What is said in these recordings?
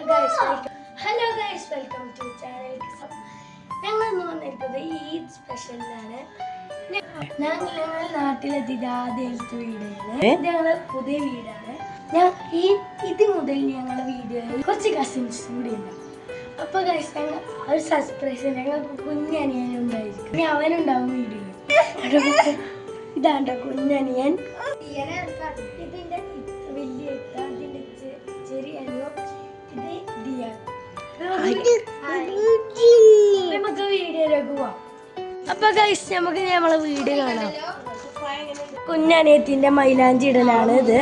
Hello guys, welcome to channel. ഞങ്ങൾ വന്നിരിക്കുന്നത് ഈദ് സ്പെഷ്യലാണ്. ഞങ്ങൾ നാട്ടിലെത്തിയത് ആദ്യത്തെ വീടാണ്. ഞങ്ങളെ പുതിയ വീടാണ്. ഇത് മുതൽ ഞങ്ങളുടെ വീഡിയോയിൽ കുറച്ച് കസിൻസ് കൂടി ഉണ്ട്. അപ്പോൾ ഗൈസ് ഞങ്ങൾ ഒരു സർപ്രൈസ് ഞങ്ങൾക്ക് കുഞ്ഞനിയൻ ഉണ്ടായിരിക്കും. ഇനി അവനുണ്ടാവും വീഡിയോയിൽ. ഇതാണ്ടോ കുഞ്ഞനിയൻ. ഇതിൻ്റെ വലിയ അതിൻ്റെ ചെറിയ നമുക്ക് വീഡിയോയിലേക്ക് പോവാം. അപ്പൊ ഗൈസ് നമുക്ക് നമ്മളെ വീഡിയോ കാണാം. കുഞ്ഞനിയത്തിന്റെ മൈലാഞ്ചി ഇടലാണ് ഇത്.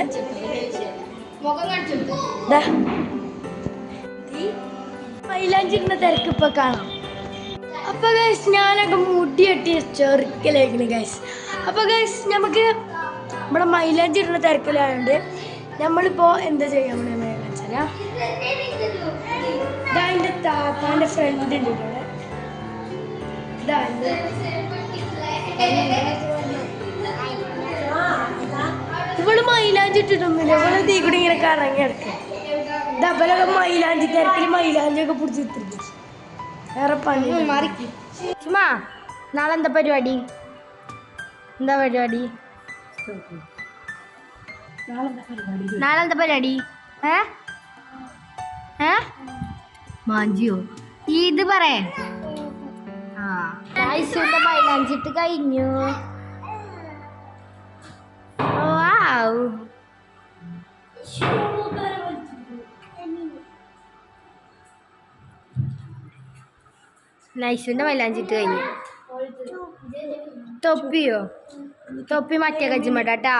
മൈലാഞ്ചി ഇടുന്ന തിരക്ക് ഇപ്പൊ കാണാം. അപ്പൊ ഗൈസ് ഞാനൊക്കെ മുടി കെട്ടി ചെറുക്കലേക്കുന്നു ഗൈസ്. അപ്പൊ ഗൈസ് നമുക്ക് നമ്മുടെ മൈലാഞ്ചി ഇടുന്ന തിരക്കിലായോണ്ട് നമ്മളിപ്പോ എന്താ ചെയ്യാൻ വെച്ചാൽ ഇതാൻ്റെ താത്താൻ്റെ ഫ്രണ്ട് ഉണ്ട് ഇവിടെ. ഇവള് മൈലാഞ്ചി ഇട്ടിട്ടൊന്നുമില്ല. ഇവള് തീ കൂടി ഇങ്ങനെ കറങ്ങി കിടക്കുക. ഇതവലൊക്കെ മൈലാഞ്ചി തിരക്കിൽ മൈലാഞ്ചിയൊക്കെ പിടിച്ചിട്ടിരിക്കും. വേറെ പണി മാറിക്കും. ചുമ്മാ നാളെ എന്താ പരിപാടി? നാളെ എന്താ പരിപാടി? മാഞ്ചിയോ ഇത് പറയേ. മൈലാഞ്ചിട്ട് കഴിഞ്ഞു. നൈസിന്റെ മൈലാഞ്ചിട്ട് കഴിഞ്ഞു. തൊപ്പിയോ? തൊപ്പി മറ്റേ കജ്ജിമട്ടാ.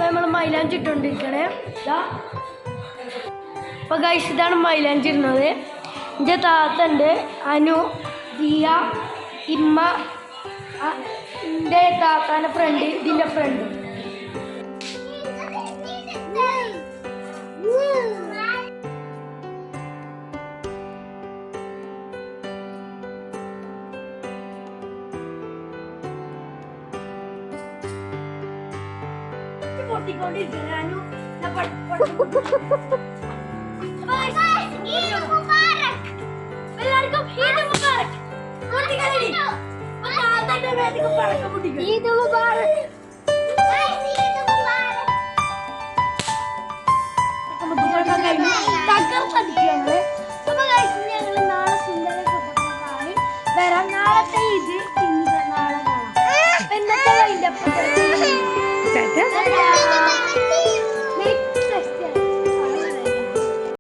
നമ്മൾ മൈലാഞ്ചി ഇട്ടുകൊണ്ടിരിക്കണേ. അപ്പൊ ഗൈസ് ഇതാണ് മൈലാഞ്ചി ഇടുന്നത്. എൻ്റെ താത്തണ്ട്, അനു, ദിയ, ഇമ്മ, എൻ്റെ താത്താൻ്റെ ഫ്രണ്ട്, ഇതിൻ്റെ ഫ്രണ്ട്. പൊട്ടിക്കൊണ്ടിരിക്കണേ അനു. എല്ലാവർക്കും ഈദ് മുബാറക്.